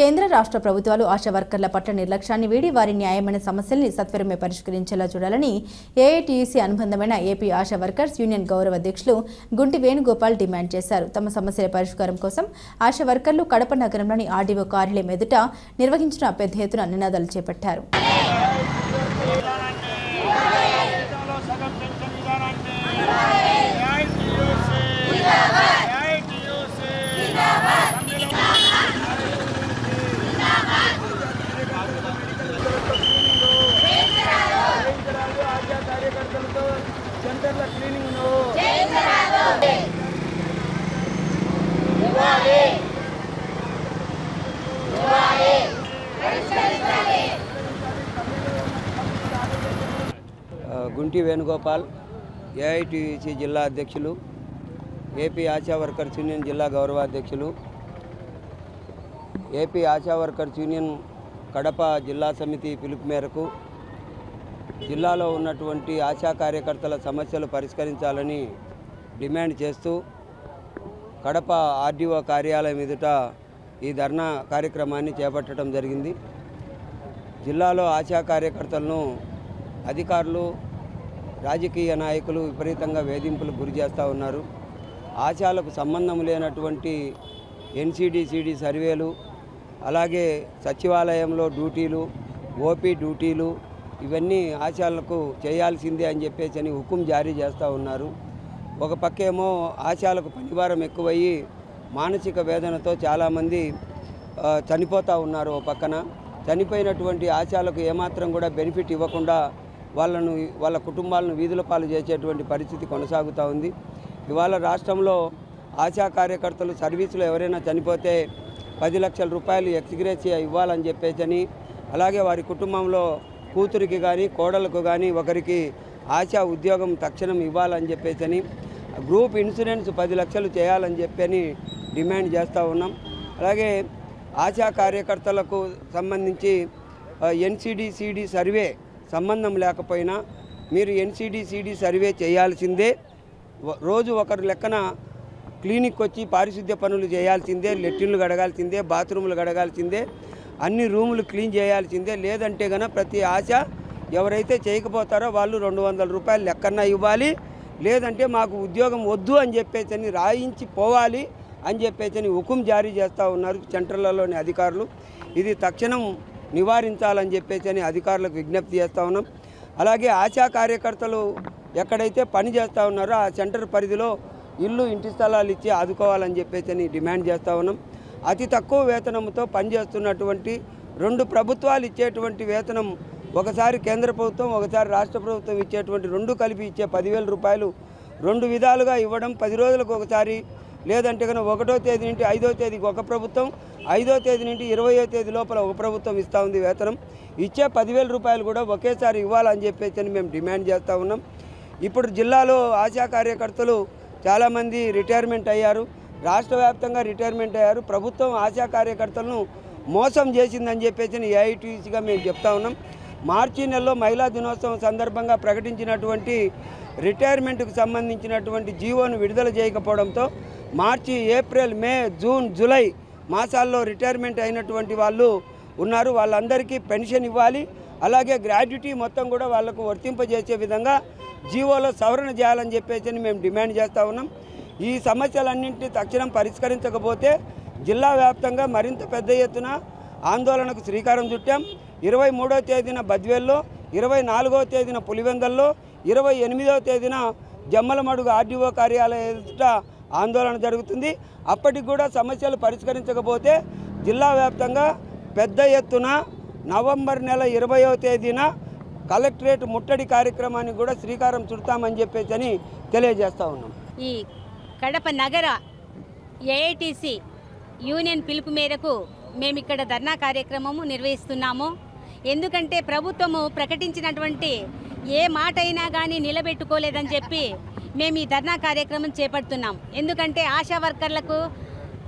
కేంద్ర రాష్ట్ర ప్రభుత్వాలు ఆశా వర్కర్ల పట్ల నిర్లక్ష్యాన్ని వీడి వారి న్యాయమైన సమస్యల్ని సత్వరమే పరిష్కరించేలా చూడాలని ఏఐటీయూసీ అనుబంధమైన ఏపీ ఆశా వర్కర్స్ యూనియన్ గౌరవ అధ్యక్షులు గుంటి వేణుగోపాల్ డిమాండ్ చేశారు. తమ సమస్యల పరిష్కారం కోసం ఆశా వర్కర్లు కడప నగరంలోని ఆర్డీఓ కార్యాలయం ఎదుట నిర్వహించిన పెద్ద ఎత్తున నినాదాలు చేపట్టారు. గుంటి వేణుగోపాల్ ఏఐటీయూసీ జిల్లా అధ్యక్షులు, ఏపీ ఆశా వర్కర్స్ యూనియన్ జిల్లా గౌరవాధ్యక్షులు, AP Asha workers union Kadapa జిల్లా సమితి పిలుపు మేరకు జిల్లాలో ఉన్నటువంటి ఆశా కార్యకర్తల సమస్యలు పరిష్కరించాలని డిమాండ్ చేస్తూ కడప ఆర్డీఓ కార్యాలయం ఎదుట ఈ ధర్నా కార్యక్రమాన్ని చేపట్టడం జరిగింది. జిల్లాలో ఆశా కార్యకర్తలను అధికారులు, రాజకీయ నాయకులు విపరీతంగా వేధింపులకు గురి చేస్తూ ఉన్నారు. ఆశాలకు సంబంధం లేనటువంటి ఎన్సీడీ సర్వేలు, అలాగే సచివాలయంలో డ్యూటీలు, ఓపీ డ్యూటీలు ఇవన్నీ ఆశాలకు చేయాల్సిందే అని చెప్పేసి హుకుం జారీ చేస్తూ ఉన్నారు. ఒక పక్కేమో ఆశాలకు పనిభారం ఎక్కువయ్యి మానసిక వేదనతో చాలామంది చనిపోతూ ఉన్నారు. ఓ పక్కన చనిపోయినటువంటి ఆశాలకు ఏమాత్రం కూడా బెనిఫిట్ ఇవ్వకుండా వాళ్ళ కుటుంబాలను వీధుల పాలు చేసేటువంటి పరిస్థితి కొనసాగుతూ ఉంది. ఇవాళ రాష్ట్రంలో ఆశా కార్యకర్తలు సర్వీసులో ఎవరైనా చనిపోతే 10 లక్షల రూపాయలు ఎక్స్గ్రేషియా ఇవ్వాలని చెప్పేసి, అలాగే వారి కుటుంబంలో కూతురికి కానీ కోడలకు కానీ ఒకరికి ఆశా ఉద్యోగం తక్షణం ఇవ్వాలని చెప్పేసి, గ్రూప్ ఇన్సూరెన్స్ 10 లక్షలు చేయాలని చెప్పని డిమాండ్ చేస్తూ ఉన్నాం. అలాగే ఆశా కార్యకర్తలకు సంబంధించి ఎన్సీడీ సర్వే సంబంధం లేకపోయినా మీరు ఎన్సీడీ సర్వే చేయాల్సిందే. రోజు ఒకరు లెక్కన క్లినిక్ వచ్చి పారిశుద్ధ్య పనులు చేయాల్సిందే, లెట్రిన్లు గడగాల్సిందే, బాత్రూములు గడగాల్సిందే, అన్ని రూములు క్లీన్ చేయాల్సిందే. లేదంటే కనుక ప్రతి ఆశ ఎవరైతే చేయకపోతారో వాళ్ళు 200 రూపాయలు లెక్కన ఇవ్వాలి, లేదంటే మాకు ఉద్యోగం వద్దు అని చెప్పేసి రాయించి పోవాలి అని చెప్పేసి హుకుం జారీ చేస్తూ ఉన్నారు సెంటర్లలోని అధికారులు. ఇది తక్షణం నివారించాలని చెప్పేసి అధికారులకు విజ్ఞప్తి చేస్తూ ఉన్నాం. అలాగే ఆశా కార్యకర్తలు ఎక్కడైతే పని చేస్తూ ఉన్నారో ఆ సెంటర్ పరిధిలో ఇల్లు, ఇంటి స్థలాలు ఇచ్చి ఆదుకోవాలని చెప్పేసి డిమాండ్ చేస్తూ ఉన్నాం. అతి తక్కువ వేతనంతో పనిచేస్తున్నటువంటి 2 ప్రభుత్వాలు ఇచ్చేటువంటి వేతనం, ఒకసారి కేంద్ర ప్రభుత్వం, ఒకసారి రాష్ట్ర ప్రభుత్వం ఇచ్చేటువంటి 2 కలిపి ఇచ్చే 10,000 రూపాయలు 2 విధాలుగా ఇవ్వడం, 10 రోజులకు ఒకసారి, లేదంటే కనుక 1వ తేదీ నుండి 5వ తేదీకి ఒక ప్రభుత్వం, 5వ తేదీ నుండి 20వ తేదీ లోపల ఒక ప్రభుత్వం ఇస్తూ ఉంది వేతనం. ఇచ్చే 10,000 రూపాయలు కూడా ఒకేసారి ఇవ్వాలని చెప్పేసి మేము డిమాండ్ చేస్తూ ఉన్నాం. ఇప్పుడు జిల్లాలో ఆశా కార్యకర్తలు చాలామంది రిటైర్మెంట్ అయ్యారు, రాష్ట్ర వ్యాప్తంగా రిటైర్మెంట్ అయ్యారు. ప్రభుత్వం ఆశా కార్యకర్తలను మోసం చేసిందని చెప్పేసి ఏఐటీయూసీగా మేము చెప్తా ఉన్నాం. మార్చి నెలలో మహిళా దినోత్సవం సందర్భంగా ప్రకటించినటువంటి రిటైర్మెంట్కు సంబంధించినటువంటి జీవోను విడుదల చేయకపోవడంతో మార్చి, ఏప్రిల్, మే, జూన్, జూలై మాసాల్లో రిటైర్మెంట్ అయినటువంటి వాళ్ళు ఉన్నారు. వాళ్ళందరికీ పెన్షన్ ఇవ్వాలి. అలాగే గ్రాడ్యుటీ మొత్తం కూడా వాళ్లకు వర్తింపజేసే విధంగా జీవోలో సవరణ చేయాలని చెప్పేసి మేము డిమాండ్ చేస్తూ ఉన్నాం. ఈ సమస్యలన్నింటినీ తక్షణం పరిష్కరించకపోతే జిల్లా వ్యాప్తంగా మరింత పెద్ద ఎత్తున ఆందోళనకు శ్రీకారం చుట్టాం. 23వ తేదీన బద్వేల్లో, 24వ తేదీన పులివెందల్లో, 28వ తేదీన జమ్మలమడుగు ఆర్డీఓ కార్యాలయం ఎదుట ఆందోళన జరుగుతుంది. అప్పటికి కూడా సమస్యలు పరిష్కరించకపోతే జిల్లా వ్యాప్తంగా పెద్ద ఎత్తున నవంబర్ నెల 20వ తేదీన కలెక్టరేట్ ముట్టడి కార్యక్రమానికి కూడా శ్రీకారం చుడతామని చెప్పేసి తెలియజేస్తూ ఉన్నాం. ఈ కడప నగర ఏఐటీసీ యూనియన్ పిలుపు మేరకు మేము ఇక్కడ ధర్నా కార్యక్రమము నిర్వహిస్తున్నాము. ఎందుకంటే ప్రభుత్వము ప్రకటించినటువంటి ఏ మాట అయినా కానీ నిలబెట్టుకోలేదని చెప్పి మేము ఈ ధర్నా కార్యక్రమం చేపడుతున్నాం. ఎందుకంటే ఆశా వర్కర్లకు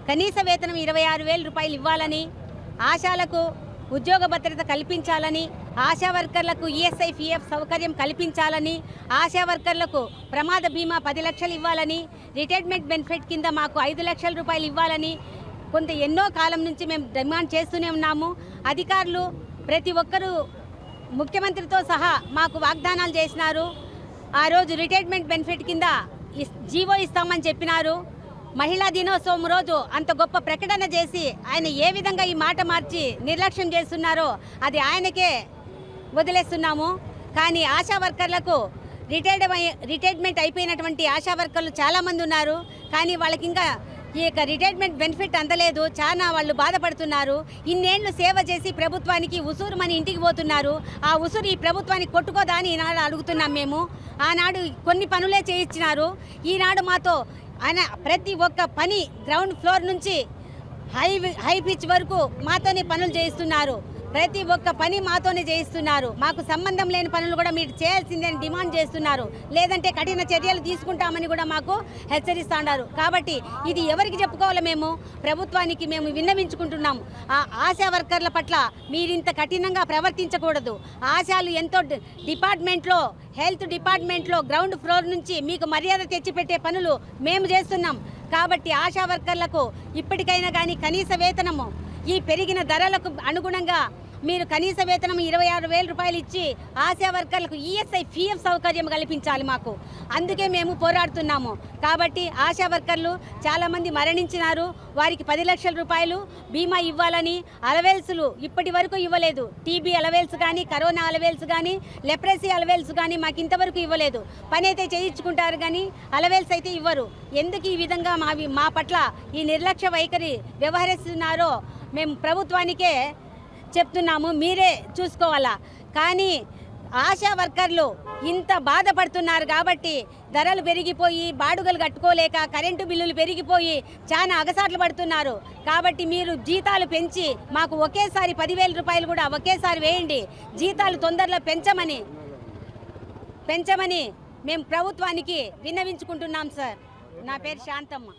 కనీస వేతనం 26,000 రూపాయలు ఇవ్వాలని, ఆశాలకు ఉద్యోగ భద్రత కల్పించాలని, ఆశా వర్కర్లకు ఈఎస్ఐ పిఎఫ్ సౌకర్యం కల్పించాలని, ఆశా వర్కర్లకు ప్రమాద బీమా 10 లక్షలు ఇవ్వాలని, రిటైర్మెంట్ బెనిఫిట్ కింద మాకు 5 లక్షల రూపాయలు ఇవ్వాలని కొంత ఎన్నో కాలం నుంచి మేము డిమాండ్ చేస్తూనే ఉన్నాము. అధికారులు ప్రతి ఒక్కరూ ముఖ్యమంత్రితో సహా మాకు వాగ్దానాలు చేసినారు. ఆ రోజు రిటైర్మెంట్ బెనిఫిట్ కింద జీవో ఇస్తామని చెప్పినారు. మహిళా దినోత్సవం రోజు అంత గొప్ప ప్రకటన చేసి ఆయన ఏ విధంగా ఈ మాట మార్చి నిర్లక్ష్యం చేస్తున్నారో అది ఆయనకే వదిలేస్తున్నాము. కానీ ఆశా వర్కర్లకు రిటైర్మెంట్ అయిపోయినటువంటి ఆశా వర్కర్లు చాలామంది ఉన్నారు. కానీ వాళ్ళకి ఇంకా ఈ యొక్క రిటైర్మెంట్ బెనిఫిట్ అందలేదు. చాలా వాళ్ళు బాధపడుతున్నారు. ఇన్నేళ్లు సేవ చేసి ప్రభుత్వానికి ఉసూరుమని ఇంటికి పోతున్నారు. ఆ ఉసూరు ఈ ప్రభుత్వానికి కొట్టుకోదా అని ఈనాడు అడుగుతున్నాం మేము. ఆనాడు కొన్ని పనులే చేయించినారు. ఈనాడు మాతో ఆయన ప్రతి ఒక్క పని గ్రౌండ్ ఫ్లోర్ నుంచి హై పిచ్ వరకు మాతోనే పనులు చేయిస్తున్నారు. ప్రతి ఒక్క పని మాతోనే చేయిస్తున్నారు. మాకు సంబంధం లేని పనులు కూడా మీరు చేయాల్సిందని డిమాండ్ చేస్తున్నారు. లేదంటే కఠిన చర్యలు తీసుకుంటామని కూడా మాకు హెచ్చరిస్తున్నారు. కాబట్టి ఇది ఎవరికి చెప్పుకోవాలో మేము ప్రభుత్వానికి మేము విన్నవించుకుంటున్నాము. ఆ ఆశా వర్కర్ల పట్ల మీరింత కఠినంగా ప్రవర్తించకూడదు. ఆశాలు ఎంతో డిపార్ట్మెంట్లో హెల్త్ డిపార్ట్మెంట్లో గ్రౌండ్ ఫ్లోర్ నుంచి మీకు మర్యాద తెచ్చిపెట్టే పనులు మేము చేస్తున్నాం. కాబట్టి ఆశా వర్కర్లకు ఇప్పటికైనా కానీ కనీస వేతనము ఈ పెరిగిన ధరలకు అనుగుణంగా మీరు కనీస వేతనం 26,000 రూపాయలు ఇచ్చి ఆశా వర్కర్లకు ఈఎస్ఐ పిఎఫ్ సౌకర్యం కల్పించాలి మాకు. అందుకే మేము పోరాడుతున్నాము. కాబట్టి ఆశా వర్కర్లు చాలామంది మరణించినారు. వారికి 10 లక్షల రూపాయలు బీమా ఇవ్వాలని అలవెల్స్లు ఇప్పటి వరకు ఇవ్వలేదు. టీబీ అలవెల్స్ కానీ, కరోనా అలవెల్స్ కానీ, లెప్రసీ అలవెల్స్ కానీ మాకు ఇంతవరకు ఇవ్వలేదు. పని అయితే చేయించుకుంటారు కానీ అలవెల్స్ అయితే ఇవ్వరు. ఎందుకు ఈ విధంగా మా పట్ల ఈ నిర్లక్ష్య వైఖరి వ్యవహరిస్తున్నారో మేము ప్రభుత్వానికే చెప్తున్నాము. మీరే చూసుకోవాలా. కానీ ఆశా వర్కర్లు ఇంత బాధపడుతున్నారు కాబట్టి ధరలు పెరిగిపోయి బాడుగలు కట్టుకోలేక కరెంటు బిల్లులు పెరిగిపోయి చాలా అగసాట్లు పడుతున్నారు. కాబట్టి మీరు జీతాలు పెంచి మాకు ఒకేసారి 10,000 రూపాయలు కూడా ఒకేసారి వేయండి. జీతాలు తొందరలో పెంచమని మేము ప్రభుత్వానికి విన్నవించుకుంటున్నాం సార్. నా పేరు శాంతమ్మ.